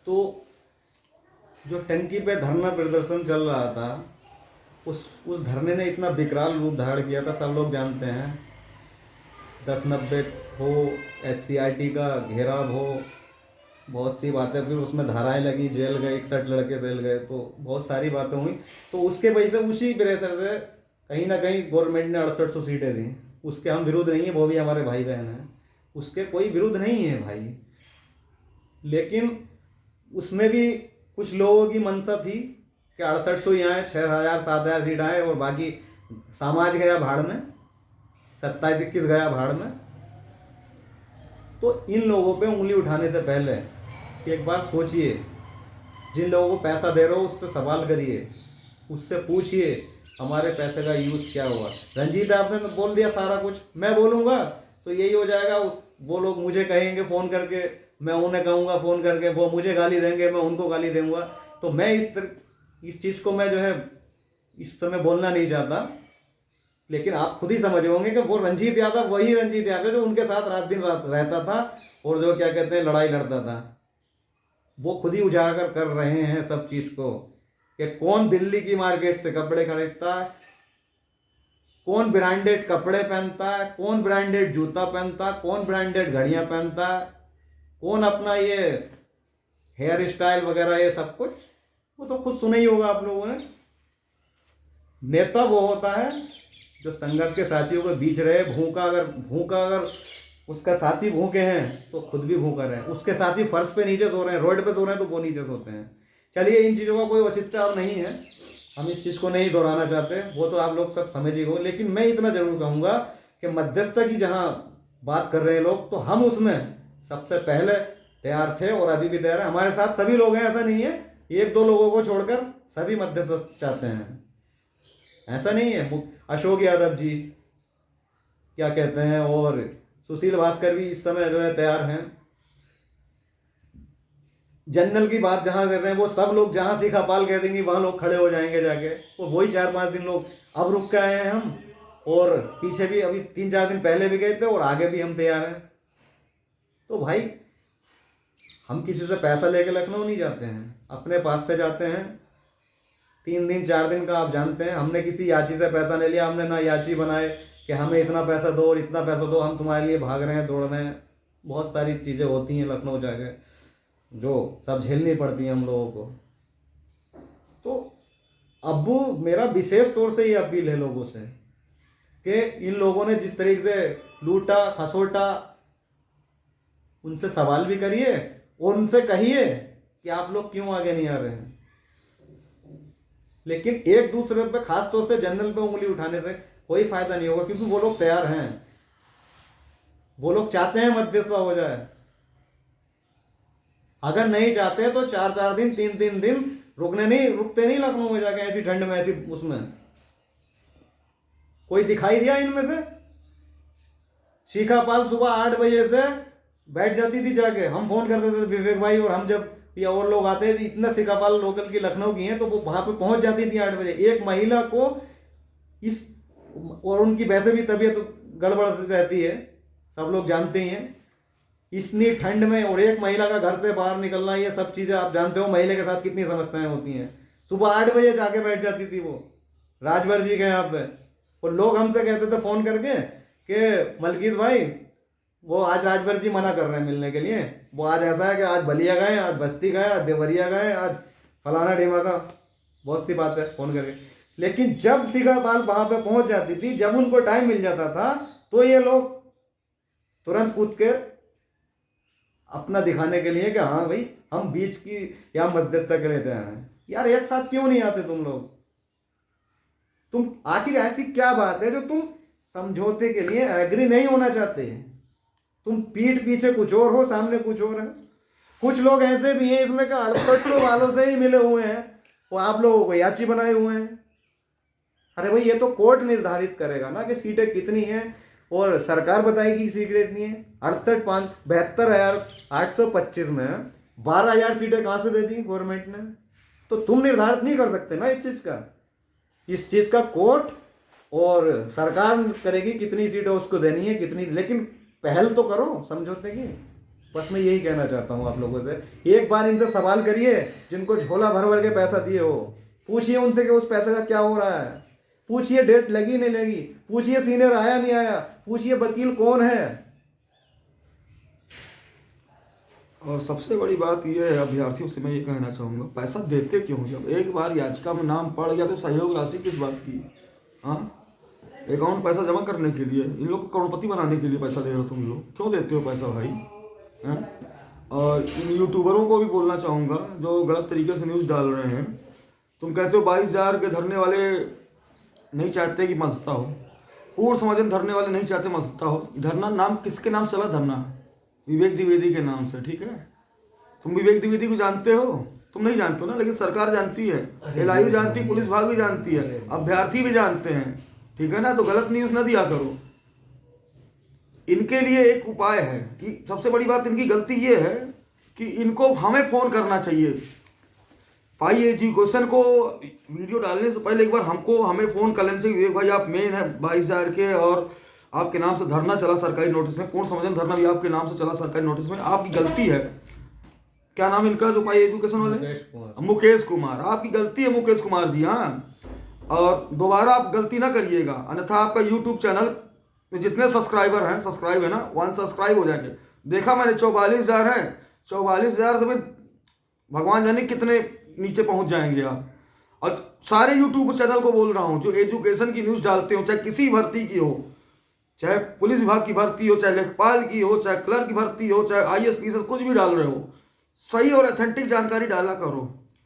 तो जो टंकी पे धरना प्रदर्शन चल रहा था, उस धरने ने इतना विकराल रूप धारण किया था, सब लोग जानते हैं। 10-90 हो, SCRT का घेराव हो, बहुत सी बातें, फिर उसमें धाराएं लगी, जेल गए, 61 लड़के जेल गए, तो बहुत सारी बातें हुई। तो उसके वजह से, उसी प्रेशर से कहीं ना कहीं गवर्नमेंट ने 6800 सीटें दी। उसके हम विरुद्ध नहीं है, वो भी हमारे भाई बहन हैं, उसके कोई विरुद्ध नहीं है भाई। लेकिन उसमें भी कुछ लोगों की मंशा थी कि 6800 ही आए, 6000-7000 सीट आए और बाकी समाज गया भाड़ में, 27-21 गया भाड़ में। तो इन लोगों पे उंगली उठाने से पहले एक बार सोचिए, जिन लोगों को पैसा दे रहे हो उससे सवाल करिए, उससे पूछिए हमारे पैसे का यूज़ क्या हुआ। रंजीत आपने तो बोल दिया सारा कुछ, मैं बोलूँगा तो यही हो जाएगा, वो लोग मुझे कहेंगे फ़ोन करके, मैं उन्हें कहूँगा फ़ोन करके, वो मुझे गाली देंगे, मैं उनको गाली दूँगा। तो मैं इस चीज़ को मैं जो है इस समय बोलना नहीं चाहता, लेकिन आप खुद ही समझ होंगे कि वो रंजीत यादव वही रंजीत यादव जो उनके साथ रात दिन रात रहता था और जो क्या कहते हैं लड़ाई लड़ता था। वो खुद ही उजागर कर रहे हैं सब चीज़ को कि कौन दिल्ली की मार्केट से कपड़े खरीदता है, कौन ब्रांडेड कपड़े पहनता है, कौन ब्रांडेड जूता पहनता है, कौन ब्रांडेड घड़ियां पहनता है, कौन अपना ये हेयर स्टाइल वगैरह, ये सब कुछ वो तो खुद सुना ही होगा आप लोगों ने। नेता वो होता है जो संघर्ष के साथियों के बीच रहे। भूखा अगर उसका साथी भूखे हैं तो खुद भी भूखा रहे, उसके साथी फर्श पे नीचे सो रहे हैं, रोड पे सो रहे हैं तो वो नीचे सोते हैं। चलिए, इन चीज़ों का कोई औचित्य अब नहीं है, हम इस चीज़ को नहीं दोहराना चाहते, वो तो आप लोग सब समझ ही हो। लेकिन मैं इतना जरूर कहूँगा कि मध्यस्थता की जहाँ बात कर रहे हैं लोग, तो हम उसमें सबसे पहले तैयार थे और अभी भी तैयार है। हमारे साथ सभी लोग हैं, ऐसा नहीं है, 1-2 लोगों को छोड़कर सभी मध्यस्थ चाहते हैं, ऐसा नहीं है। अशोक यादव जी क्या कहते हैं, और सुशील भास्कर भी इस समय जो है तैयार हैं। जनरल की बात जहां कर रहे हैं, वो सब लोग जहां शिखा पाल कह देंगे वहां लोग खड़े हो जाएंगे जाके, और वही 4-5 दिन लोग अब रुक के आए हैं हम, और पीछे भी अभी 3-4 दिन पहले भी गए थे, और आगे भी हम तैयार हैं। तो भाई, हम किसी से पैसा लेके लखनऊ नहीं जाते हैं, अपने पास से जाते हैं। 3 दिन 4 दिन का आप जानते हैं, हमने किसी याची से पैसा नहीं लिया, हमने ना याची बनाए कि हमें इतना पैसा दो और इतना पैसा दो, हम तुम्हारे लिए भाग रहे हैं, दौड़ रहे हैं। बहुत सारी चीज़ें होती हैं लखनऊ जाके जो सब झेलनी पड़ती हैं हम लोगों को। तो अब मेरा विशेष तौर से ये अपील है लोगों से कि इन लोगों ने जिस तरीके से लूटा खसोटा, उनसे सवाल भी करिए और उनसे कहिए कि आप लोग क्यों आगे नहीं आ रहे हैं। लेकिन एक दूसरे पे, खास तौर से जनरल पे उंगली उठाने से कोई फायदा नहीं होगा, क्योंकि वो लोग तैयार हैं, वो लोग चाहते हैं मध्यस्थता हो जाए। अगर नहीं चाहते तो 4-4 दिन 3-3 दिन रुकते नहीं लखनऊ में जाके, ऐसी ठंड में, ऐसी उसमें। कोई दिखाई दिया इनमें से? शिखा पाल सुबह 8 बजे से बैठ जाती थी जाके, हम फोन करते थे विवेक भाई, और हम जब या और लोग आते थे, इतना शिखा पाल लोकल की लखनऊ की हैं, तो वो वहां पे पहुंच जाती थी 8 बजे। एक महिला को इस, और उनकी वैसे भी तबीयत गड़बड़ रहती है, सब लोग जानते ही हैं, इतनी ठंड में, और एक महिला का घर से बाहर निकलना, ये सब चीज़ें आप जानते हो महिला के साथ कितनी समस्याएं होती हैं। सुबह 8 बजे जाके बैठ जाती थी वो राजभर जी के यहाँ पे, और लोग हमसे कहते थे फ़ोन करके कि मलकीत भाई, वो आज राजभर जी मना कर रहे हैं मिलने के लिए, वो आज ऐसा है कि आज बलिया गए, आज बस्ती गए, आज देवरिया गए, आज फलाना ढिमाका, बहुत सी बात है फ़ोन करके। लेकिन जब शिखा पाल वहाँ पे पहुँच जाती थी, जब उनको टाइम मिल जाता था, तो ये लोग तुरंत कूद के अपना दिखाने के लिए कि हाँ भाई हम बीच की या मध्यस्थता के लिए तैयार हैं। यार, एक साथ क्यों नहीं आते तुम लोग? तुम आखिर ऐसी क्या बात है जो तुम समझौते के लिए एग्री नहीं होना चाहते? तुम पीठ पीछे कुछ और हो, सामने कुछ और है। कुछ लोग ऐसे भी हैं इसमें कि 6800 वालों से ही मिले हुए हैं, वो आप लोगों को याची बनाए हुए हैं। अरे भाई, ये तो कोर्ट निर्धारित करेगा ना कि सीटें कितनी हैं, और सरकार बताएगी सीटें इतनी है। 72,572,825 में 12,000 सीटें कहाँ से दे दी गवर्नमेंट ने? तो तुम निर्धारित नहीं कर सकते ना इस चीज़ का। इस चीज़ का कोर्ट और सरकार करेगी कितनी सीटें उसको देनी है, कितनी। लेकिन पहल तो करो समझौते की। बस मैं यही कहना चाहता हूँ आप लोगों से, एक बार इनसे सवाल करिए जिनको झोला भर भर के पैसा दिए हो, पूछिए उनसे कि उस पैसे का क्या हो रहा है, पूछिए डेट लगी नहीं लगी, पूछिए सीनियर आया नहीं आया, पूछिए वकील कौन है। और सबसे बड़ी बात यह है, अभ्यर्थियों से मैं ये कहना चाहूँगा, पैसा देते क्यों? जब एक बार याचिका में नाम पड़ गया तो सहयोग राशि किस बात की? हाँ, अकाउंट पैसा जमा करने के लिए, इन लोग को करोड़पति बनाने के लिए पैसा दे रहे हो तुम लोग, क्यों देते हो पैसा भाई? हैं? और इन यूट्यूबरों को भी बोलना चाहूँगा जो गलत तरीके से न्यूज़ डाल रहे हैं। तुम कहते हो 22,000 के धरने वाले नहीं चाहते कि मसता हो, पूर्ण समाजन धरने वाले नहीं चाहते मसता हो। धरना नाम किसके नाम चला? धरना विवेक द्विवेदी के नाम से, ठीक है? तुम विवेक द्विवेदी को जानते हो? तुम नहीं जानते हो ना, लेकिन सरकार जानती है, एलआईयू जानती है, पुलिस विभाग भी जानती है, अभ्यर्थी भी जानते हैं, ठीक है ना? तो गलत न्यूज़ न दिया करो। इनके लिए एक उपाय है कि सबसे बड़ी बात इनकी गलती ये है कि इनको हमें फ़ोन करना चाहिए। पाई एजुकेशन को वीडियो डालने से पहले एक बार हमें फ़ोन कर लेना चाहिए, विवेक भाई आप मेन है 22,000 के, और आपके नाम से धरना चला सरकारी नोटिस में, पूर्ण समाधान धरना भी आपके नाम से चला सरकारी नोटिस में, आपकी गलती है। क्या नाम इनका जो पाई एजुकेशन वाले? मुकेश कुमार। आपकी गलती है मुकेश कुमार जी, हाँ। और दोबारा आप गलती ना करिएगा, अन्यथा आपका यूट्यूब चैनल में जितने सब्सक्राइबर हैं, सब्सक्राइब है ना, 1 सब्सक्राइब हो जाएंगे। देखा मैंने 44,000 है, 44,000 से भी भगवान जाने कितने नीचे पहुंच जाएंगे आप। और सारे यूट्यूब चैनल को बोल रहा हूं जो एजुकेशन की न्यूज़ डालते हो, चाहे किसी भर्ती की हो, चाहे पुलिस विभाग की भर्ती हो, चाहे लेखपाल की हो, चाहे क्लर्क की भर्ती हो, चाहे आईएएस पीएस कुछ भी डाल रहे हो, सही और ऑथेंटिक जानकारी डाला करो।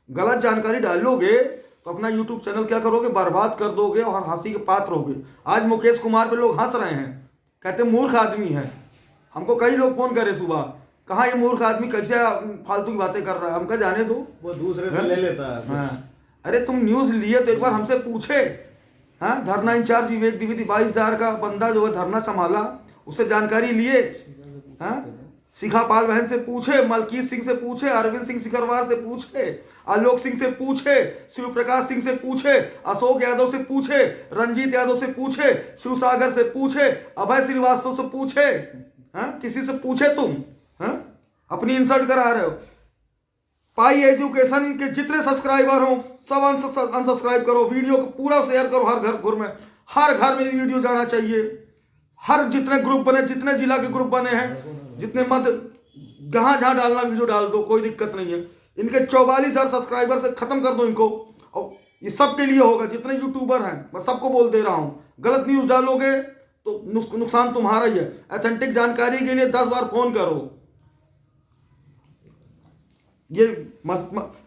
गलत जानकारी डालोगे तो अपना यूट्यूब चैनल क्या करोगे? बर्बाद कर दोगे और हंसी के पात्र होगे। आज मुकेश कुमार पे लोग हंस रहे हैं, कहते मूर्ख आदमी है। हमको कई लोग फोन करे सुबह, कहाँ ये मूर्ख आदमी कैसे फालतू की बातें कर रहा है, हमका जाने दो, वो दूसरे से ले लेता है। हाँ। अरे तुम न्यूज़ लिए तो एक बार हमसे पूछे। हाँ, धरना इंचार्ज विवेक द्विवेदी 22,000 का बंदा जो है धरना संभाला, उससे जानकारी लिए। हाँ, शिखा पाल बहन से पूछे, मलकीत सिंह से पूछे, अरविंद सिंह सिकरवार से पूछे, आलोक सिंह से पूछे, शिव प्रकाश सिंह से पूछे, अशोक यादव से पूछे, रंजीत यादव से पूछे, शिवसागर से पूछे, अभय श्रीवास्तव से पूछे। हाँ, किसी से पूछे तुम? हाँ, अपनी इंसल्ट करा रहे हो। पाई एजुकेशन के जितने सब्सक्राइबर हो सब अनसब्सक्राइब करो, वीडियो को पूरा शेयर करो, हर घर में वीडियो जाना चाहिए। हर जितने ग्रुप बने, जितने जिला के ग्रुप बने हैं, जितने मत जहां डालना वीडियो डाल दो, कोई दिक्कत नहीं है। इनके 44,000 सब्सक्राइबर से खत्म कर दो इनको, और ये सबके लिए होगा जितने यूट्यूबर हैं, मैं सबको बोल दे रहा हूं। गलत न्यूज़ डालोगे तो नुकसान तुम्हारा ही है। ऑथेंटिक जानकारी के लिए 10 बार फोन करो। ये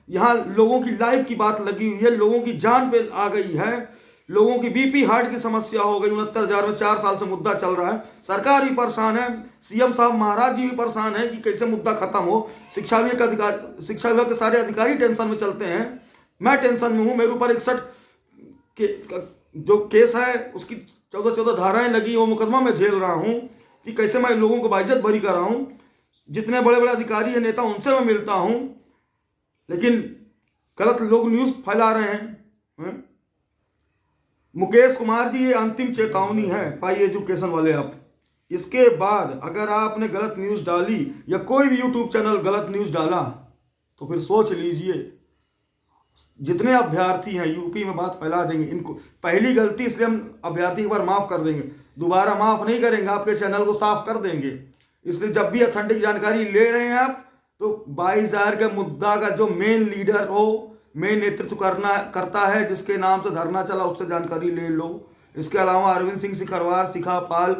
यहाँ लोगों की लाइफ की बात लगी हुई है, लोगों की जान पे आ गई है, लोगों की बीपी हार्ट की समस्या हो गई। 69,000 में 4 साल से मुद्दा चल रहा है, सरकार भी परेशान है, सीएम साहब महाराज जी भी परेशान है कि कैसे मुद्दा खत्म हो। शिक्षा विभाग के सारे अधिकारी टेंशन में चलते हैं, मैं टेंशन में हूँ। मेरे ऊपर 61 के जो केस है उसकी 14 धाराएं लगी, वो मुकदमा में झेल रहा हूँ कि कैसे मैं लोगों को बाइज्जत बरी कर रहा हूँ। जितने बड़े बड़े अधिकारी हैं, नेता, उनसे मैं मिलता हूं, लेकिन गलत लोग न्यूज़ फैला रहे हैं। मुकेश कुमार जी, ये अंतिम चेतावनी है पाई एजुकेशन वाले। आप इसके बाद अगर आपने गलत न्यूज़ डाली या कोई भी यूट्यूब चैनल गलत न्यूज़ डाला तो फिर सोच लीजिए, जितने अभ्यर्थी हैं यूपी में बात फैला देंगे। इनको पहली गलती, इसलिए हम अभ्यर्थी एक बार माफ़ कर देंगे, दोबारा माफ़ नहीं करेंगे, आपके चैनल को साफ कर देंगे। इसलिए जब भी ऑथेंटिक जानकारी ले रहे हैं आप, तो 22,000 के मुद्दा का जो मेन लीडर हो, मेन नेतृत्व करता है, जिसके नाम से धरना चला, उससे जानकारी ले लो। इसके अलावा अरविंद सिंह सिकरवार, शिखा पाल,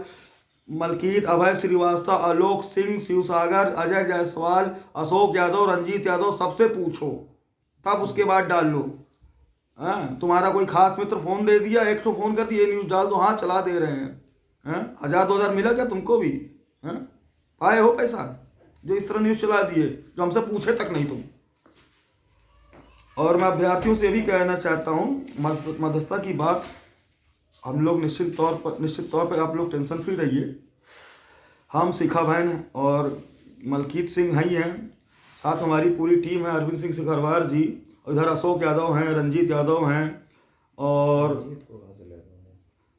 मलकीत, अभय श्रीवास्तव, आलोक सिंह, शिवसागर, अजय जायसवाल, अशोक यादव, रंजीत यादव, सबसे पूछो, तब उसके बाद डाल लो। हाँ, तुम्हारा कोई खास मित्र फोन दे दिया, एक तो फोन कर दिया, ये न्यूज़ डाल दो, हाँ चला दे रहे हैं। 1,000-2,000 मिला क्या तुमको भी? पाए हो पैसा जो इस तरह न्यूज़ चला दिए, जो हमसे पूछे तक नहीं तुम। और मैं अभ्यर्थियों से भी कहना चाहता हूँ, मध्यस्थता की बात हम लोग निश्चित तौर पर आप लोग टेंशन फ्री रहिए। हम शिखा बहन और मलकीत सिंह ही हैं, साथ हमारी पूरी टीम है, अरविंद सिंह सिकरवार जी, और इधर अशोक यादव हैं, रंजीत यादव हैं,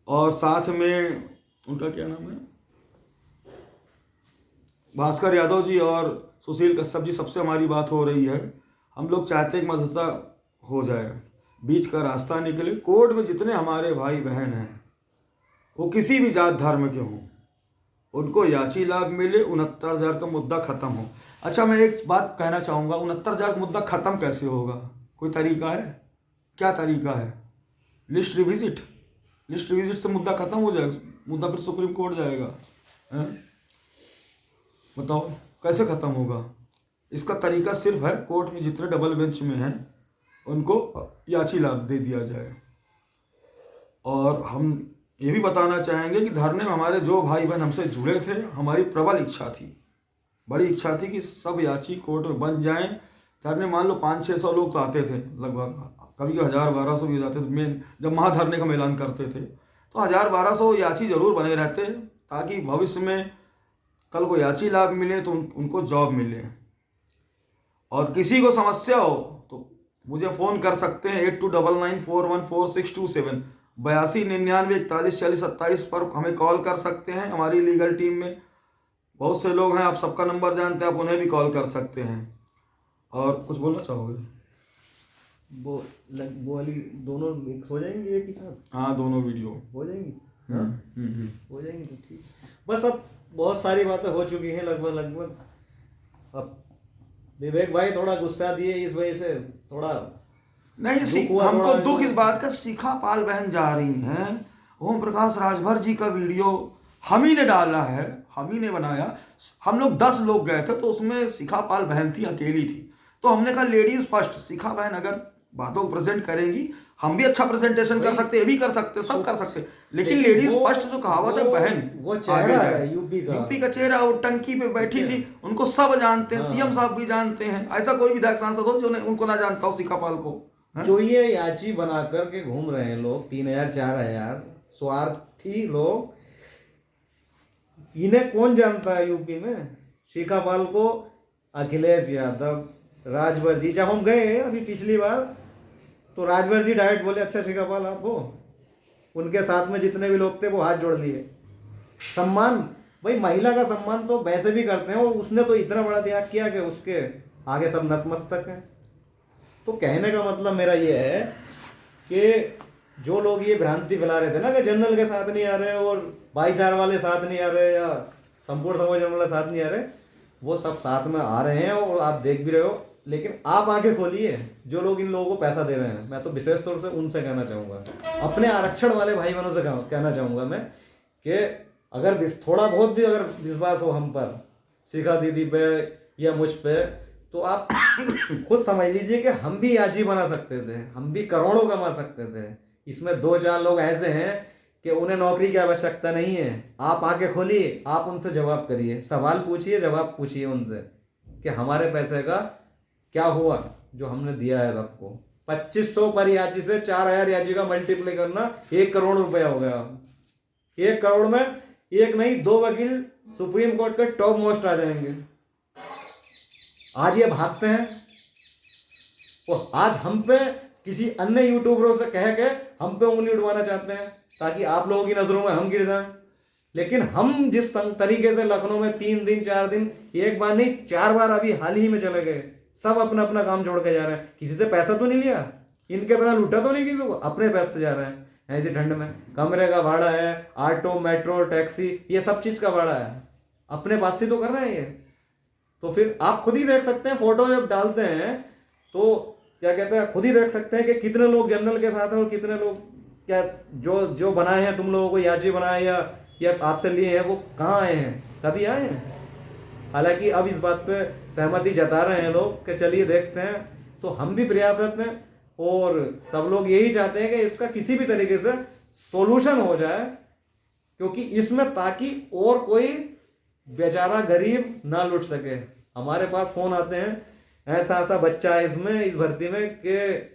और साथ में उनका क्या नाम है, भास्कर यादव जी और सुशील कश्यप जी, सबसे हमारी बात हो रही है। हम लोग चाहते हैं कि मसला हो जाए, बीच का रास्ता निकले। कोर्ट में जितने हमारे भाई बहन हैं, वो किसी भी जात धर्म के हों, उनको याची लाभ मिले, 69,000 का मुद्दा खत्म हो। अच्छा, मैं एक बात कहना चाहूँगा, 69,000 का मुद्दा खत्म कैसे होगा? कोई तरीका है? क्या तरीका है? लिस्ट रिविजिट से मुद्दा खत्म हो जाएगा? मुद्दा फिर सुप्रीम कोर्ट जाएगा? हैं? बताओ कैसे खत्म होगा? इसका तरीका सिर्फ है, कोर्ट में जितने डबल बेंच में हैं उनको याची लाभ दे दिया जाए। और हम ये भी बताना चाहेंगे कि धरने में हमारे जो भाई बहन हमसे जुड़े थे, हमारी प्रबल इच्छा थी, बड़ी इच्छा थी कि सब याची कोर्ट में बन जाएं। धरने मान लो 500-600 लोग तो आते थे लगभग, कभी 1000-1200 भी जाते थे। मेन जब महाधरने का ऐलान करते थे तो 1000-1200 याची जरूर बने रहते, ताकि भविष्य में कल को याची लाभ मिले तो उनको जॉब मिले। और किसी को समस्या हो तो मुझे फ़ोन कर सकते हैं 8299414627, 8299414027 पर हमें कॉल कर सकते हैं। हमारी लीगल टीम में बहुत से लोग हैं, आप सबका नंबर जानते हैं, आप उन्हें भी कॉल कर सकते हैं। और कुछ बोलना चाहोगे? वो वाली दोनों मिक्स हो जाएंगी एक ही साथ? हाँ, दोनों वीडियो हो जाएंगी। हाँ, हो जाएंगी तो ठीक। बस अब बहुत सारी बातें हो चुकी हैं लगभग। अब विवेक भाई थोड़ा गुस्सा दिए, इस वजह से थोड़ा नहीं, हमको दुख इस बात का, शिखा पाल बहन जा रही हैं, ओम प्रकाश राजभर जी का वीडियो हम ही ने डाला है, हम ही ने बनाया। हम लोग 10 लोग गए थे तो उसमें शिखा पाल बहन थी, अकेली थी। तो हमने कहा लेडीज फर्स्ट, शिखा बहन अगर बातों को प्रेजेंट करेंगी, हम भी अच्छा प्रेजेंटेशन कर सकते, ये भी कर सकते, सब कर सकते, लेकिन लेडीज फर्स्ट जो कहावत है, बहन वो चेहरा है यूपी का चेहरा, वो टंकी पे बैठी थी, उनको सब जानते हैं। सीएम साहब भी जानते हैं। ऐसा कोई विधायक सांसद हो जो उनको ना जानता हो शिखा पाल को? जो ये याची बना करके घूम रहे हैं लोग, 3000-4000 स्वार्थी लोग, इन्हें कौन जानता है यूपी में? शिखा पाल को, अखिलेश यादव, राजभर जी। जब हम गए अभी पिछली बार तो राजभर जी डायरेक्ट बोले अच्छा शिखा पाल आप हो। उनके साथ में जितने भी लोग थे वो हाथ जोड़ लिए। सम्मान भाई, महिला का सम्मान तो वैसे भी करते हैं, और उसने तो इतना बड़ा त्याग किया कि उसके आगे सब नतमस्तक हैं। तो कहने का मतलब मेरा ये है कि जो लोग ये भ्रांति फैला रहे थे ना कि जनरल के साथ नहीं आ रहे और भाईचार वाले साथ नहीं आ रहे या संपूर्ण समाज वाले साथ नहीं आ रहे, वो सब साथ में आ रहे हैं और आप देख भी रहे हो। लेकिन आप आंखें खोलिए, जो लोग इन लोगों को पैसा दे रहे हैं, मैं तो विशेष तौर से उनसे कहना चाहूँगा, अपने आरक्षण वाले भाई बहनों से कहना चाहूँगा मैं कि अगर थोड़ा बहुत भी अगर विश्वास हो हम पर, शिखा दीदी पे या मुझ पे, तो आप खुद समझ लीजिए कि हम भी याची बना सकते थे, हम भी करोड़ों कमा सकते थे। इसमें 2-4 लोग ऐसे हैं कि उन्हें नौकरी की आवश्यकता नहीं है। आप आंखें खोलिए, आप उनसे जवाब करिए, सवाल पूछिए, जवाब पूछिए उनसे कि हमारे पैसे का क्या हुआ जो हमने दिया है सबको। 2500 पर याची से 4000 याची का मल्टीप्लाई करना 1 करोड़ रुपया हो गया। 1 करोड़ में एक नहीं 2 वकील सुप्रीम कोर्ट के टॉप मोस्ट आ जाएंगे। आज ये भागते हैं और आज हम पे किसी अन्य यूट्यूबरों से कह के हम पे उंगली उठवाना चाहते हैं ताकि आप लोगों की नजरों में हम गिर जाएं। लेकिन हम जिस तरीके से लखनऊ में 3 दिन 4 दिन, एक बार नहीं 4 बार अभी हाल ही में चले गए, सब अपना अपना काम छोड़ के जा रहे हैं। किसी से पैसा तो नहीं लिया, इनके तरह लूटा तो नहीं किसी को, अपने पैसे से जा रहे हैं। ऐसी ठंड में कमरे का भाड़ा है, ऑटो मेट्रो टैक्सी, ये सब चीज का भाड़ा है, अपने पास से तो कर रहे हैं ये। तो फिर आप खुद ही देख सकते हैं, फोटो जब डालते हैं तो क्या कहते हैं, खुद ही देख सकते हैं कि कितने लोग जनरल के साथ हैं और कितने लोग क्या जो बनाए हैं, तुम लोगों को याची बनाए या आपसे लिए हैं, वो कहाँ आए हैं, कभी आए हैं। हालांकि अब इस बात पे सहमति जता रहे हैं लोग कि चलिए देखते हैं, तो हम भी प्रयासरत हैं और सब लोग यही चाहते हैं कि इसका किसी भी तरीके से सॉल्यूशन हो जाए, क्योंकि इसमें ताकि और कोई बेचारा गरीब ना लुट सके। हमारे पास फोन आते हैं, ऐसा ऐसा बच्चा है इसमें, इस भर्ती में, कि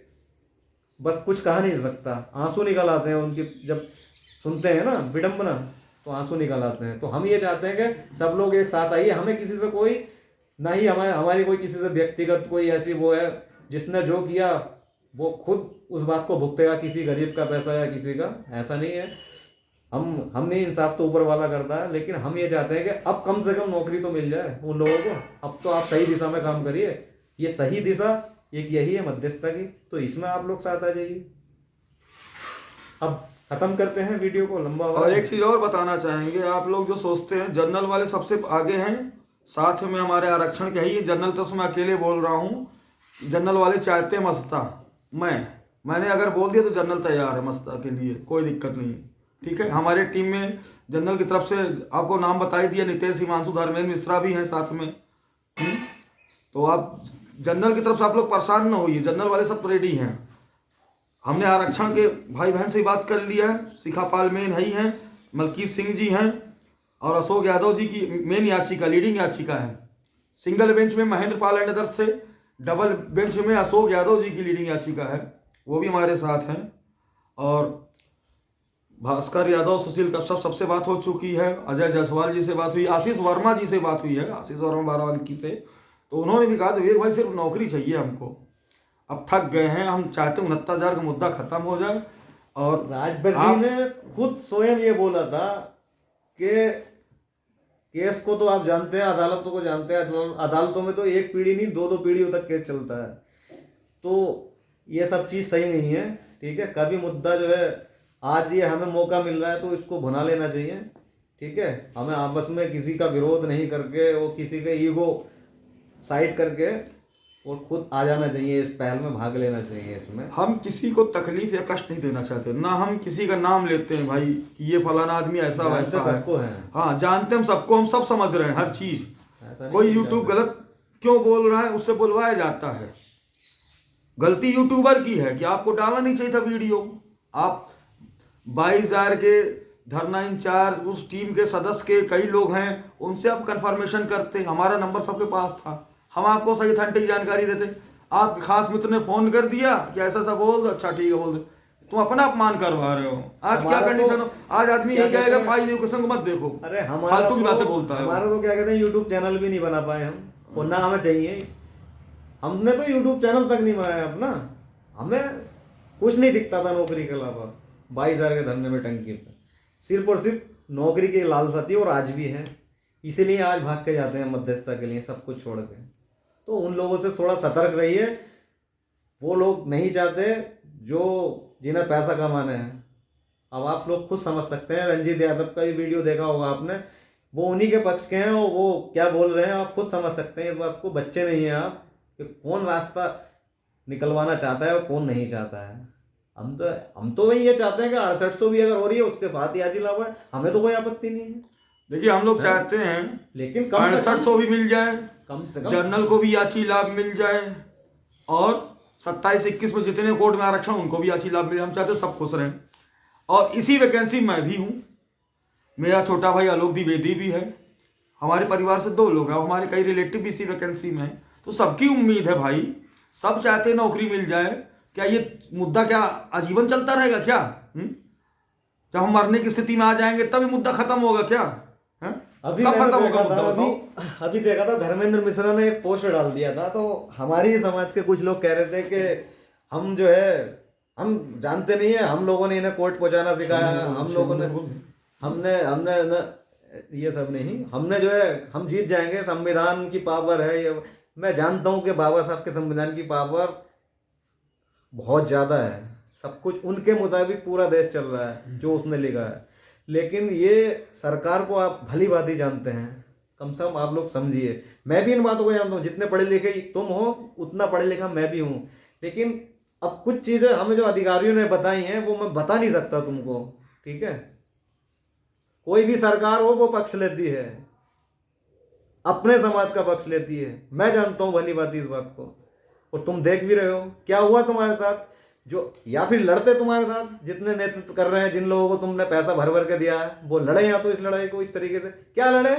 बस कुछ कहा नहीं सकता, आंसू निकल आते हैं उनकी जब सुनते हैं ना विडंबना, तो आंसू निकल आते हैं। तो हम ये चाहते हैं कि सब लोग एक साथ आइए, हमें किसी से कोई ना ही हमारी कोई किसी से व्यक्तिगत कोई ऐसी वो है, जिसने जो किया वो खुद उस बात को भुगतेगा, किसी गरीब का पैसा या किसी का, ऐसा नहीं है। हम नहीं, इंसाफ तो ऊपर वाला करता है, लेकिन हम ये चाहते हैं कि अब कम से कम नौकरी तो मिल जाए उन लोगों को। अब तो आप सही दिशा में काम करिए, ये सही दिशा एक यही है मध्यस्थता की, तो इसमें आप लोग साथ आ जाइए। अब खत्म करते हैं वीडियो को, लंबा हो और रहा एक चीज और बताना चाहेंगे, आप लोग जो सोचते हैं जनरल वाले सबसे आगे हैं, साथ में हमारे आरक्षण के ही जनरल, तो मैं अकेले बोल रहा हूँ। जनरल वाले चाहते हैं मस्ता, मैंने अगर बोल दिया तो जनरल तैयार है मस्ता के लिए, कोई दिक्कत नहीं। ठीक है, हमारे टीम में जनरल की तरफ से आपको नाम बता ही दिया, नितेश, हिमांशु, धर्मेंद्र मिश्रा भी हैं साथ में। तो आप जनरल की तरफ से आप लोग परेशान ना होइए, जनरल वाले सब रेडी हैं। हमने आरक्षण के भाई बहन से बात कर लिया है, शिखापाल मेन है ही हैं, मलकीत सिंह जी हैं, और अशोक यादव जी की मेन याचिका, लीडिंग याचिका है। सिंगल बेंच में महेंद्र पाल एंड अदर्स से, डबल बेंच में अशोक यादव जी की लीडिंग याचिका है, वो भी हमारे साथ हैं। और भास्कर यादव, सुशील कश्यप, सबसे बात हो चुकी है। अजय जायसवाल जी से बात हुई, आशीष वर्मा जी से बात हुई है, आशीष वर्मा बाराबंकी से, तो उन्होंने भी कहा विवेक भाई सिर्फ नौकरी चाहिए हमको, अब थक गए हैं, हम चाहते हैं 69,000 का मुद्दा खत्म हो जाए। और राजभर जी ने खुद स्वयं ये बोला था कि केस को तो आप जानते हैं, अदालतों को जानते हैं, अदालतों में तो एक पीढ़ी नहीं 2-2 पीढ़ियों तक केस चलता है, तो ये सब चीज़ सही नहीं है। ठीक है, कभी मुद्दा जो है, आज ये हमें मौका मिल रहा है तो इसको भुना लेना चाहिए। ठीक है, हमें आपस में किसी का विरोध नहीं करके, वो किसी के ईगो साइड करके, और खुद आ जाना चाहिए, इस पहल में भाग लेना चाहिए। इसमें हम किसी को तकलीफ या कष्ट नहीं देना चाहते, ना हम किसी का नाम लेते हैं भाई कि ये फलाना आदमी ऐसा वैसा है। सबको है, हाँ जानते हम सबको, हम सब समझ रहे हैं हर चीज। ऐसा कोई नहीं यूट्यूब गलत क्यों बोल रहा है, उससे बुलवाया जाता है। गलती यूट्यूबर की है कि आपको डालना नहीं चाहिए था वीडियो। आप 22,000 के धरना इंचार्ज, उस टीम के सदस्य के कई लोग हैं, उनसे आप कंफर्मेशन करते, हमारा नंबर सबके पास था, हम आपको सही अथेंटिक जानकारी देते। आप खास मित्र ने फोन कर दिया कि ऐसा ऐसा बोल दो, अच्छा ठीक है बोल दो, तुम अपना अपमान करवा रहे हो। आज क्या कंडीशन हो, आज आदमी ये कहेगा भाई एजुकेशन को मत देखो, अरे फालतू की बातें बोलता है। हमारा तो क्या कहते हैं, यूट्यूब चैनल भी नहीं बना पाए हम, और ना हमें चाहिए। हमने तो यूट्यूब चैनल तक नहीं बनाया अपना, हमें कुछ नहीं दिखता था नौकरी के अलावा। 22,000 के धरने में टंकी पे सिर्फ और सिर्फ नौकरी की लालसा थी, और आज भी है, इसीलिए आज भाग के जाते हैं मध्यस्थता के लिए सब कुछ छोड़ के। तो उन लोगों से थोड़ा सतर्क रहिए, वो लोग नहीं चाहते जो जिन्हें पैसा कमाना है। अब आप लोग खुद समझ सकते हैं, रंजीत यादव का भी वीडियो देखा होगा आपने, वो उन्हीं के पक्ष के हैं, और वो क्या बोल रहे हैं आप खुद समझ सकते हैं इस बात को। बच्चे नहीं हैं आप कि कौन रास्ता निकलवाना चाहता है और कौन नहीं चाहता है। हम तो वही ये चाहते हैं कि 6800 भी अगर हो रही है उसके बाद याची लाभ है, हमें तो कोई आपत्ति नहीं है। देखिए हम लोग चाहते हैं लेकिन 6800 भी मिल जाए, कम से कम जनरल को भी याची लाभ मिल जाए, और 27-21 में जितने कोर्ट में आरक्षण उनको भी याची लाभ मिले। हम चाहते हैं सब खुश रहें। और इसी वैकेंसी मैं भी हूँ, मेरा छोटा भाई आलोक द्विवेदी भी है, हमारे परिवार से 2 लोग हैं, हमारे कई रिलेटिव भी इसी वैकेंसी में हैं। तो सबकी उम्मीद है भाई, सब चाहते हैं नौकरी मिल जाए। क्या ये मुद्दा क्या आजीवन चलता रहेगा क्या? जब हम मरने की स्थिति में आ जाएंगे तब ये मुद्दा खत्म होगा क्या? अभी देखा था धर्मेंद्र मिश्रा ने एक पोस्ट डाल दिया था, तो हमारी ही समाज के कुछ लोग कह रहे थे कि हम जो है, हम जानते नहीं है, हम लोगों ने इन्हें कोर्ट पहुंचाना सिखाया, हम लोगों ने हमने न, ये सब नहीं, हमने जो है हम जीत जाएंगे, संविधान की पावर है ये। मैं जानता हूँ कि बाबा साहब के संविधान की पावर बहुत ज़्यादा है, सब कुछ उनके मुताबिक पूरा देश चल रहा है जो उसने लिखा है। लेकिन ये सरकार को आप भली भांति जानते हैं, कम से कम आप लोग समझिए। मैं भी इन बातों को जानता हूँ, जितने पढ़े लिखे तुम हो उतना पढ़े लिखा मैं भी हूँ, लेकिन अब कुछ चीज़ें हमें जो अधिकारियों ने बताई हैं वो मैं बता नहीं सकता तुमको। ठीक है, कोई भी सरकार हो वो पक्ष लेती है, अपने समाज का पक्ष लेती है, मैं जानता हूँ भली भांति इस बात को। और तुम देख भी रहे हो क्या हुआ तुम्हारे साथ, जो या फिर लड़ते तुम्हारे साथ जितने नेतृत्व कर रहे हैं, जिन लोगों को तुमने पैसा भर भर के दिया है, वो लड़े या तो इस लड़ाई को इस तरीके से क्या लड़े,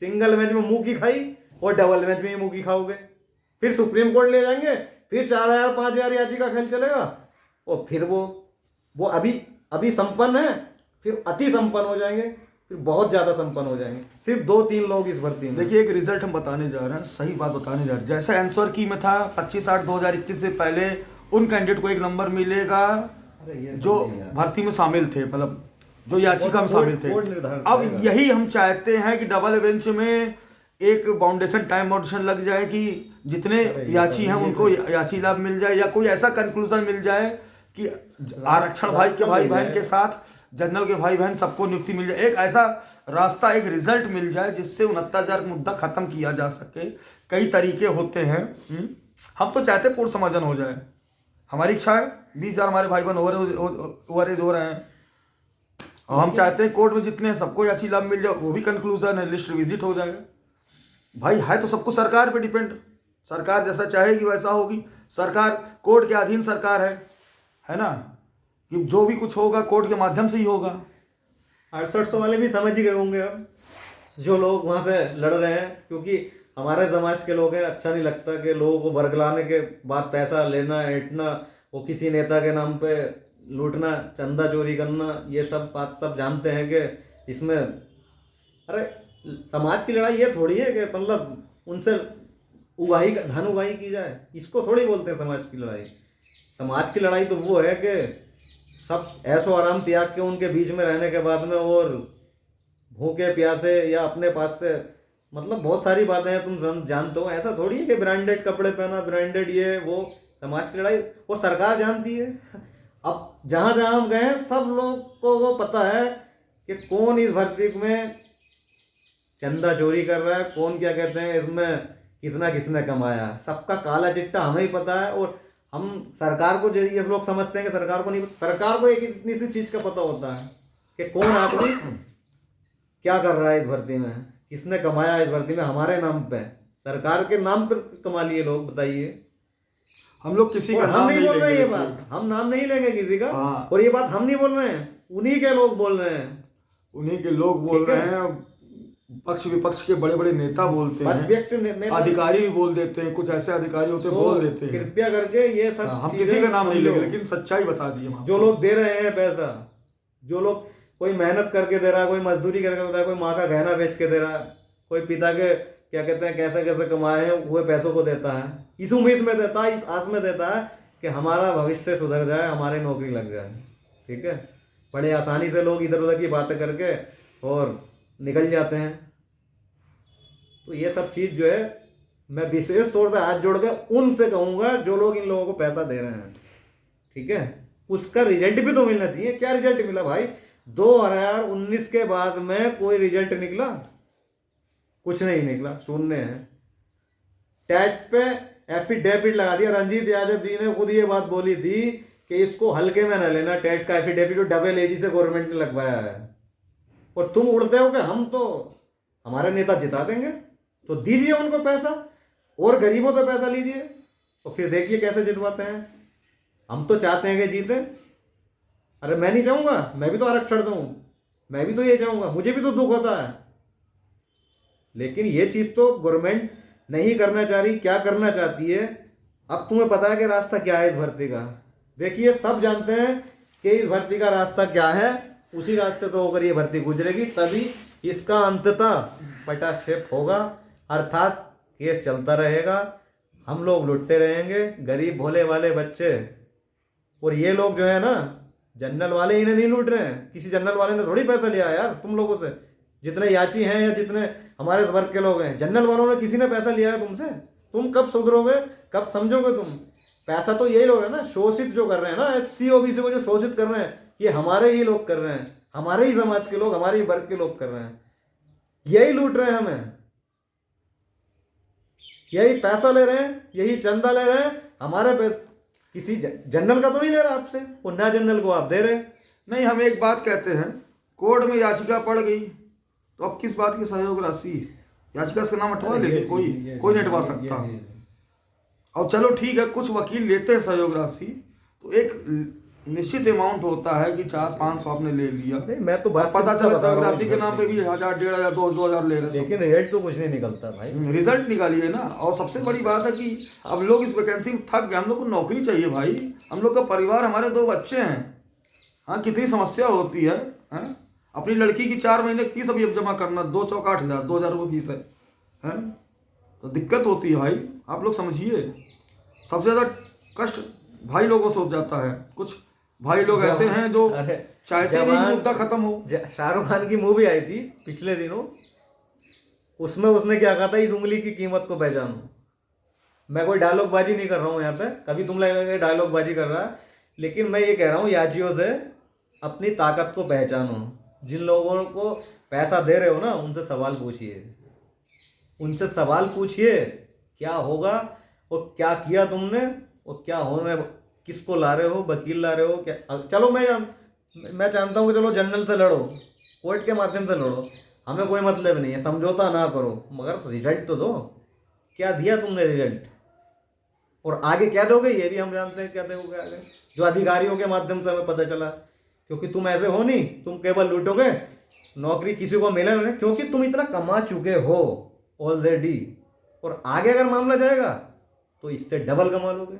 सिंगल मैच में मुंह की खाई और डबल मैच में ही मुंह की खाओगे, फिर सुप्रीम कोर्ट ले जाएंगे, फिर 4,000 5,000 याचिका खेल चलेगा, और फिर वो अभी संपन्न है, फिर अति संपन्न हो जाएंगे, फिर बहुत ज्यादा संपन्न हो जाएंगे, सिर्फ 2-3 लोग इस भर्ती में। देखिए एक रिजल्ट हम बताने जा रहे हैं, सही बात बताने जा रहे हैं। जैसे आंसर की में था 25/8/2021 से पहले उन कैंडिडेट को 1 नंबर मिलेगा जो भर्ती में शामिल थे, मतलब जो याचिका में शामिल थे। कोर्ट निर्धारित अब करेगा। यही हम चाहते हैं कि डबल बेंच में एक बाउंडेशन टाइम बाउंडेशन लग जाए कि जितने याची हैं उनको याची लाभ मिल जाए, या कोई ऐसा कंक्लूजन मिल जाए कि आरक्षण भाई के भाई बहन के साथ जनरल के भाई बहन सबको नियुक्ति मिल जाए। एक ऐसा रास्ता, एक रिजल्ट मिल जाए जिससे 69,000 का मुद्दा खत्म किया जा सके। कई तरीके होते हैं। हम तो चाहते पूर्ण समाधान हो जाए, हमारी इच्छा है। 20,000 हमारे भाई बहन ओवरेज हो रहे हैं और हम चाहते हैं कोर्ट में जितने हैं सबको याची लाभ मिल जाए। वो भी कंक्लूजन है, लिस्ट रिविजिट हो जाए। भाई है तो सबको सरकार पे डिपेंड, सरकार जैसा चाहेगी वैसा होगी। सरकार कोर्ट के अधीन सरकार है ना, कि जो भी कुछ होगा कोर्ट के माध्यम से ही होगा। 6800 वाले भी समझ ही गए होंगे अब, जो लोग वहाँ पे लड़ रहे हैं, क्योंकि हमारे समाज के लोग हैं। अच्छा नहीं लगता कि लोगों को बरगलाने के बाद पैसा लेना, ऐंठना, वो किसी नेता के नाम पे लूटना, चंदा चोरी करना, ये सब बात सब जानते हैं कि इसमें अरे समाज की लड़ाई ये थोड़ी है कि मतलब उनसे धन उगाही की जाए। इसको थोड़ी बोलते हैं समाज की लड़ाई। समाज की लड़ाई तो वो है कि सब ऐशो आराम त्याग के उनके बीच में रहने के बाद में और भूखे प्यासे या अपने पास से मतलब बहुत सारी बातें हैं, तुम जानते हो। ऐसा थोड़ी है कि ब्रांडेड कपड़े पहना, ब्रांडेड ये वो। समाज की लड़ाई वो सरकार जानती है। अब जहाँ जहाँ हम गए हैं सब लोग को वो पता है कि कौन इस भर्ती में चंदा चोरी कर रहा है, कौन क्या कहते हैं इसमें कितना किसने कमाया। सबका काला चिट्टा हमें ही पता है। और हम सरकार को ये लोग समझते हैं कि सरकार को नहीं, सरकार को एक इतनी सी चीज़ का पता होता है कि कौन आदमी क्या कर रहा है इस भर्ती में, किसने कमाया इस भर्ती में हमारे नाम पे, सरकार के नाम पर कमा लिए लोग। बताइए, हम लोग किसी का हम नाम नहीं बोल रहे, ये लेंगे। बात हम नाम नहीं लेंगे किसी का। हाँ। और ये बात हम नहीं बोल रहे हैं, उन्हीं के लोग बोल रहे हैं, उन्हीं के लोग बोल ठीक है? रहे हैं। पक्ष विपक्ष के बड़े बड़े नेता बोलते हैं, पक्ष नेता अधिकारी भी बोल देते हैं, कुछ ऐसे अधिकारी होते हैं तो बोल देते हैं। कृपया करके ये सब हम चीजें किसी का नाम नहीं लेंगे, समझो। लेकिन सच्चाई बता दी हम। जो लोग दे रहे हैं पैसा, जो लोग कोई मेहनत करके दे रहा है, कोई मजदूरी करके दे रहा है, कोई माँ का गहना बेच के दे रहा है, कोई पिता के क्या कहते हैं कैसे कैसे कमाए हैं हुए पैसों को देता है, इस उम्मीद में देता है, इस आस में देता है कि हमारा भविष्य सुधर जाए, हमारी नौकरी लग जाए। ठीक है, बड़े आसानी से लोग इधर उधर की बातें करके और निकल जाते हैं। तो ये सब चीज़ जो है मैं विशेष तौर से हाथ जोड़ के उनसे कहूँगा जो लोग इन लोगों को पैसा दे रहे हैं। ठीक है, उसका रिजल्ट भी तो मिलना चाहिए। क्या रिजल्ट मिला भाई? 2019 के बाद में कोई रिजल्ट निकला? कुछ नहीं निकला, शून्य है। टेट पे एफिडेविट लगा दिया। रंजीत यादव जी ने खुद ये बात बोली थी कि इसको हल्के में न लेना, टेट का एफिडेविट जो डबल एजी से गवर्नमेंट ने लगवाया है। और तुम उड़ते हो कि हम तो हमारे नेता जिता देंगे, तो दीजिए उनको पैसा और गरीबों से पैसा लीजिए, तो फिर देखिए कैसे जितवाते हैं। हम तो चाहते हैं कि जीते। अरे मैं नहीं चाहूँगा, मैं भी तो आरक्षण दूँ, मैं भी तो ये चाहूँगा, मुझे भी तो दुख होता है। लेकिन ये चीज़ तो गवर्नमेंट नहीं करना चाह रही। क्या करना चाहती है? अब तुम्हें पता है कि रास्ता क्या है इस भर्ती का। देखिए, सब जानते हैं कि इस भर्ती का रास्ता क्या है। उसी रास्ते तो होकर ये भर्ती गुजरेगी, तभी इसका अंततः पटाक्षेप होगा, अर्थात केस चलता रहेगा, हम लोग लुटते रहेंगे, गरीब भोले वाले बच्चे। और ये लोग जो है ना, जनरल वाले इन्हें नहीं लूट रहे हैं। किसी जनरल वाले ने थोड़ी पैसा लिया है यार तुम लोगों से, जितने याची हैं या जितने हमारे वर्ग के लोग हैं। जनरल वालों ने किसी ने पैसा लिया है तुमसे? तुम कब सुधरोगे, कब समझोगे तुम? पैसा तो यही लोग है ना, शोषित जो कर रहे हैं ना, SC OBC को जो शोषित कर रहे हैं, ये हमारे ही लोग कर रहे हैं, हमारे ही समाज के लोग, हमारे ही वर्ग के लोग कर रहे हैं। यही लूट रहे हैं हमें, यही पैसा ले रहे हैं, यही चंदा ले रहे हैं हमारे पैसे। किसी जनरल का तो नहीं ले रहा आपसे, और ना जनरल को आप दे रहे। नहीं, हम एक बात कहते हैं, कोर्ट में याचिका पड़ गई तो अब किस बात की सहयोग राशि? याचिका से नाम हटवा लेंगे? कोई नहीं हटवा सकता। और चलो ठीक है, कुछ वकील लेते हैं सहयोग राशि, तो एक निश्चित अमाउंट होता है कि 400-500 आपने ले लिया। नहीं, मैं तो बात पता चला सहयोग राशि के नाम पे भी 1000, 1500, 2000 ले रहे हैं। लेकिन रिजल्ट तो कुछ नहीं निकलता भाई। रिजल्ट निकालिए ना। और सबसे बड़ी बात है कि अब लोग इस वैकेंसी में थक गए। हम लोग को नौकरी चाहिए भाई, हम लोग का परिवार, हमारे 2 बच्चे हैं। हाँ, कितनी समस्या होती है। अपनी लड़की की 4 महीने फीस अभी अब जमा करना, 2 चौका 8000, 2000 रुपये फीस है। तो दिक्कत होती है भाई, आप लोग समझिए। सबसे ज़्यादा कष्ट भाई लोगों से हो जाता है। कुछ भाई लोग ऐसे हैं जो अरे चाहते नहीं कि जवान मुद्दा खत्म हो। शाहरुख खान की मूवी आई थी पिछले दिनों, उसमें उसने क्या कहा था, इस उंगली की कीमत को पहचानो। मैं कोई डायलॉग बाजी नहीं कर रहा हूँ यहाँ पे, कभी तुम लगेगा डायलॉग बाजी कर रहा है, लेकिन मैं ये कह रहा हूँ याचियों से अपनी ताकत को पहचानो। जिन लोगों को पैसा दे रहे हो ना, उनसे सवाल पूछिए, उनसे सवाल पूछिए क्या होगा और क्या किया तुमने और क्या होने, किसको ला रहे हो, वकील ला रहे हो क्या। चलो मैं जानता हूँ कि चलो जनरल से लड़ो, कोर्ट के माध्यम से लड़ो, हमें कोई मतलब नहीं है, समझौता ना करो, मगर रिजल्ट तो दो। क्या दिया तुमने रिजल्ट, और आगे क्या दोगे ये भी हम जानते हैं क्या दोगे आगे, जो अधिकारियों के माध्यम से हमें पता चला। क्योंकि तुम ऐसे हो नहीं, तुम केवल लूटोगे, नौकरी किसी को मिले नहीं, क्योंकि तुम इतना कमा चुके हो ऑलरेडी, और आगे अगर मामला जाएगा तो इससे डबल कमा लोगे।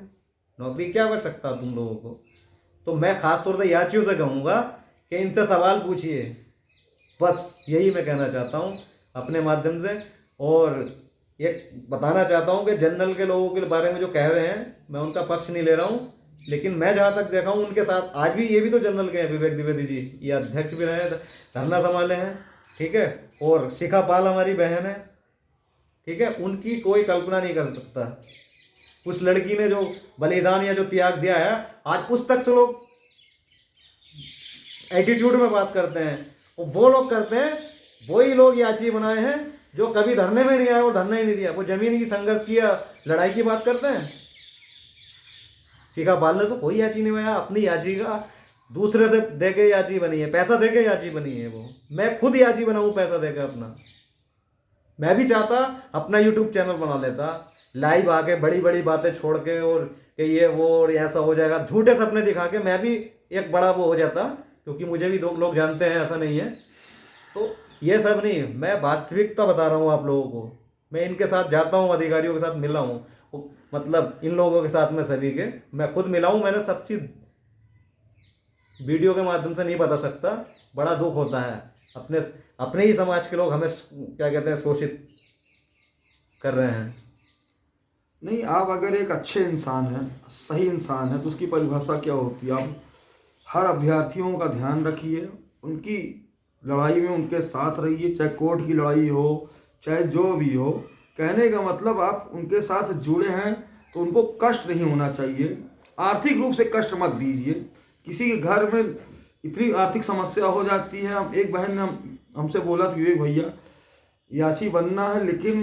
नौकरी क्या कर सकता तुम लोगों को। तो मैं खास तौर से याचियों से कहूँगा कि इनसे सवाल पूछिए, बस यही मैं कहना चाहता हूँ अपने माध्यम से। और ये बताना चाहता हूँ कि जनरल के लोगों के बारे में जो कह रहे हैं, मैं उनका पक्ष नहीं ले रहा हूँ, लेकिन मैं जहाँ तक देखा हूँ उनके साथ आज भी ये भी तो जनरल के हैं, विवेक द्विवेदी जी, ये अध्यक्ष भी रहे हैं, धरना संभाले हैं, ठीक है, और शिखा पाल हमारी बहन है, ठीक है, उनकी कोई कल्पना नहीं कर सकता। उस लड़की ने जो बलिदान या जो त्याग दिया है, आज उस तक से लोग एटीट्यूड में बात करते हैं, और वो लोग करते हैं, वही लोग याची बनाए हैं जो कभी धरने में नहीं आए और धरना ही नहीं दिया, वो जमीन की संघर्ष किया, लड़ाई की बात करते हैं। शिखा पाल ने तो कोई याची नहीं बनाया, अपनी याची का दूसरे से दे के याची बनी है, पैसा दे के याची बनी है वो। मैं खुद याची बनाऊं पैसा देकर अपना, मैं भी चाहता अपना यूट्यूब चैनल बना लेता, लाइव आके बड़ी बड़ी बातें छोड़ के, और कि ये वो और ऐसा हो जाएगा, झूठे सपने दिखा के मैं भी एक बड़ा वो हो जाता, क्योंकि मुझे भी दो लोग जानते हैं, ऐसा नहीं है। तो ये सब नहीं, मैं वास्तविकता बता रहा हूँ आप लोगों को। मैं इनके साथ जाता हूँ, अधिकारियों के साथ मिला हूँ, मतलब इन लोगों के साथ में सभी के मैं खुद मिला हूँ। मैंने सब चीज़ वीडियो के माध्यम से नहीं बता सकता, बड़ा दुख होता है, अपने अपने ही समाज के लोग हमें क्या कहते हैं शोषित कर रहे हैं। नहीं, आप अगर एक अच्छे इंसान हैं, सही इंसान हैं, तो उसकी परिभाषा क्या होती है? आप हर अभ्यर्थियों का ध्यान रखिए, उनकी लड़ाई में उनके साथ रहिए, चाहे कोर्ट की लड़ाई हो, चाहे जो भी हो। कहने का मतलब आप उनके साथ जुड़े हैं तो उनको कष्ट नहीं होना चाहिए, आर्थिक रूप से कष्ट मत दीजिए। किसी के घर में इतनी आर्थिक समस्या हो जाती है। हम एक बहन ने हमसे बोला था, विवेक भैया याची बनना है, लेकिन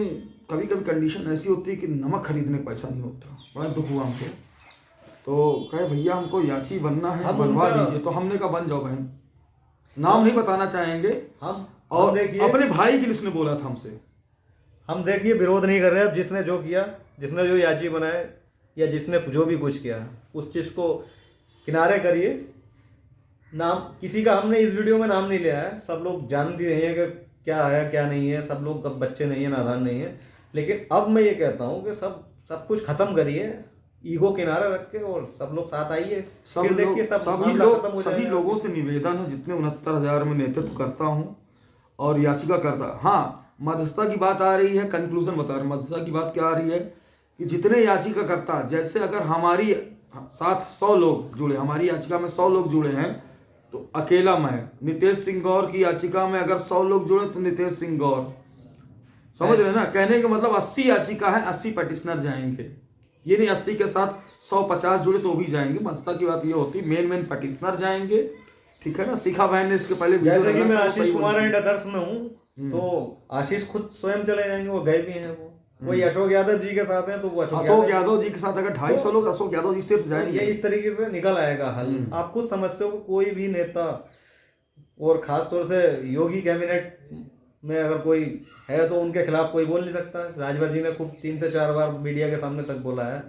कभी कभी कंडीशन ऐसी होती है कि नमक खरीदने का पैसा नहीं होता। बड़ा दुख हुआ हमको, तो कहे भैया हमको याची बनना है, बनवा दीजिए। तो हमने कहा बन जाओ बहन, नाम नहीं बताना चाहेंगे हम और देखिए, अपने भाई के लिए उसने बोला था हमसे। हम देखिए विरोध नहीं कर रहे हैं। अब जिसने जो किया, जिसने जो याची बनाए या जिसने जो भी कुछ किया, उस चीज़ को किनारे करिए। नाम किसी का हमने इस वीडियो में नाम नहीं लिया है, सब लोग जानते हैं कि क्या है क्या नहीं है, सब लोग कब बच्चे नहीं है, नादान नहीं है। लेकिन अब मैं ये कहता हूँ कि सब कुछ खत्म करिए, ईगो किनारे रख के, और सब लोग साथ आइए, फिर देखिए सब मामला खत्म हो जाएगा। सभी लोगों से निवेदन है, जितने 69,000 में नेतृत्व करता हूँ और याचिका करता। हाँ, मध्यस्थता की बात आ रही है, कंक्लूजन बता रहे, मध्यस्थता की बात क्या आ रही है कि जितने याचिका करता, जैसे अगर हमारी साथ 100 लोग जुड़े, हमारी याचिका में 100 लोग जुड़े हैं, तो अकेला मैं, नितेश सिंह गौर की याचिका में अगर 100 लोग जुड़े तो नितेश सिंह गौर, समझ रहे ना? कहने का मतलब 80 याचिका है, 80 पटिशनर जाएंगे। ये नहीं 80 के साथ 150 जुड़े तो भी जाएंगे। मध्यस्थता की बात ये होती है मेन पटिशनर जाएंगे, ठीक है ना? शिखा बहन ने इसके पहले जैसे कि मैं आशीष कुमार एंड अदर्स में हूँ, तो आशीष खुद स्वयं चले जाएंगे, वो गए भी हैं। वो कोई अशोक यादव जी के साथ हैं, तो वो अशोक यादव जी के साथ अगर 250 लोग अशोक यादव जी सिर्फ जाएंगे, ये इस तरीके से निकल आएगा हल। आप खुद समझते हो कि कोई भी नेता, और खास तौर से योगी कैबिनेट में अगर कोई है तो उनके खिलाफ कोई बोल नहीं सकता। राजभर जी ने खूब 3 से 4 बार मीडिया के सामने तक बोला है।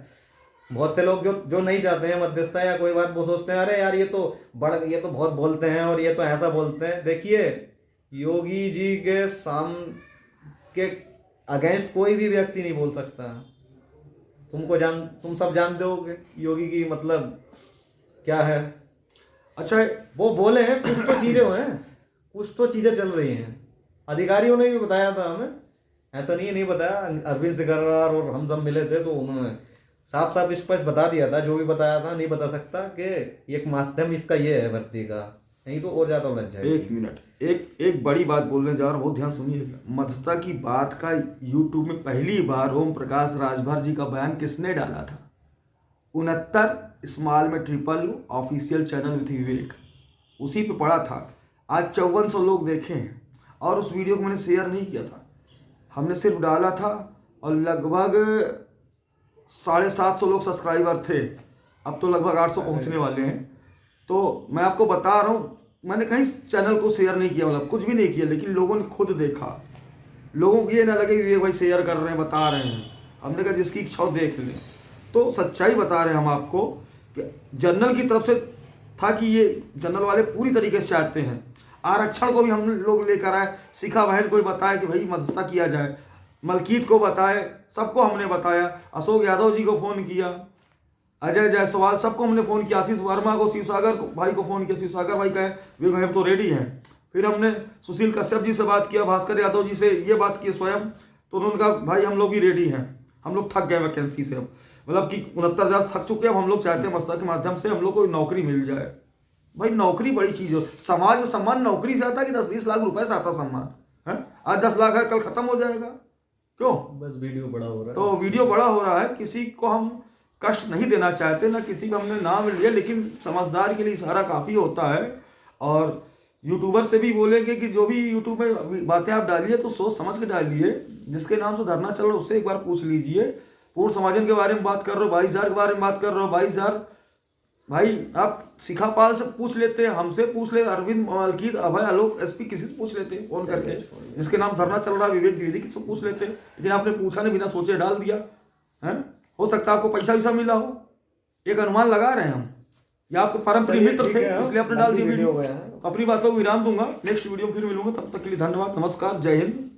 बहुत से लोग जो नहीं चाहते हैं मध्यस्थता या कोई बात, वो सोचते हैं अरे यार ये तो बहुत बोलते हैं और ये तो ऐसा बोलते हैं। देखिए, योगी जी के के अगेंस्ट कोई भी व्यक्ति नहीं बोल सकता। तुम सब जानते हो कि योगी की मतलब क्या है। अच्छा, वो बोले हैं, कुछ तो चीजें हुए हैं, कुछ तो चीजें चल रही हैं। अधिकारियों ने भी बताया था हमें, ऐसा नहीं बताया। अरविंद सिकरवार और हम सब मिले थे, तो उन्होंने साफ साफ स्पष्ट बता दिया था, जो भी बताया था नहीं बता सकता कि एक माध्यम इसका ये है भर्ती का, नहीं तो और ज्यादा उलझ जाएगी। एक मिनट, एक बड़ी बात बोलने जा रहा हूँ, बहुत ध्यान सुनिएगा। मध्यस्थता की बात का यूट्यूब में पहली बार ओम प्रकाश राजभर जी का बयान किसने डाला था? 69 स्मॉल में ट्रिपल ऑफिशियल चैनल विथ विवेक, उसी पे पड़ा था। आज 5400 लोग देखे हैं और उस वीडियो को मैंने शेयर नहीं किया था, हमने सिर्फ डाला था और लगभग 750 लोग सब्सक्राइबर थे। अब तो लगभग 800 पहुंचने वाले हैं। तो मैं आपको बता रहा हूँ, मैंने कहीं चैनल को शेयर नहीं किया, मतलब कुछ भी नहीं किया, लेकिन लोगों ने खुद देखा। लोगों को ये ना लगे कि ये भाई शेयर कर रहे हैं, बता रहे हैं। हमने कहा जिसकी इच्छा हो देख लें। तो सच्चाई बता रहे हैं हम आपको कि जनरल की तरफ से था कि ये जनरल वाले पूरी तरीके से चाहते हैं। आरक्षण को भी हम लोग लेकर आए, शिखा बहन को भी बताया कि भाई मध्यस्थता किया जाए, मलकीत को बताए, सबको हमने बताया। अशोक यादव जी को फ़ोन किया, अजय जायसवाल, सबको हमने फ़ोन किया, आशीष वर्मा को, शिवसागर भाई को फ़ोन किया। शिवसागर भाई कहे वे हम तो रेडी हैं। फिर हमने सुशील कश्यप जी से बात किया, भास्कर यादव जी से ये बात की स्वयं, तो उन्होंने कहा भाई हम लोग भी रेडी हैं, हम लोग थक गए वैकेंसी से। अब मतलब कि 69,000 थक चुके हैं। अब हम लोग चाहते हैं मध्यस्थता के माध्यम से हम लोग को नौकरी मिल जाए। भाई नौकरी बड़ी चीज़ हो, समाज में सम्मान नौकरी से आता है कि 10-20 लाख रुपए से आता सम्मान है? आज 10 लाख है, कल खत्म हो जाएगा। क्यों? बस वीडियो बड़ा हो रहा है। तो वीडियो बड़ा हो रहा है, किसी को हम कष्ट नहीं देना चाहते, ना किसी को हमने नाम लिया, लेकिन समझदार के लिए इशारा काफ़ी होता है। और यूट्यूबर से भी बोलेंगे कि जो भी यूट्यूब में बातें आप डालिए तो सोच समझ के डालिए। जिसके नाम से धरना चल रहा है उससे एक बार पूछ लीजिए। पूर्ण समाजन के बारे में बात कर रहे हो, 22,000 के बारे में बात कर रहे हो, 22,000 भाई आप शिखापाल से पूछ लेते, हमसे पूछ ले, अरविंद, मलकीत, अभय, आलोक, एसपी, किसी से पूछ लेते फोन करके। जिसके नाम धरना चल रहा है विवेक द्विवेदी, किसी से पूछ लेते। लेकिन आपने पूछा नहीं, बिना सोचे डाल दिया है। हो सकता है आपको पैसा वैसा मिला हो, एक अनुमान लगा रहे हैं हम, या आपके परम प्रिय मित्र थे इसलिए आपने डाल दिया वीडियो। अपनी बातों को विराम दूंगा, नेक्स्ट वीडियो में फिर मिलूंगा, तब तक के लिए धन्यवाद, नमस्कार, जय हिंद।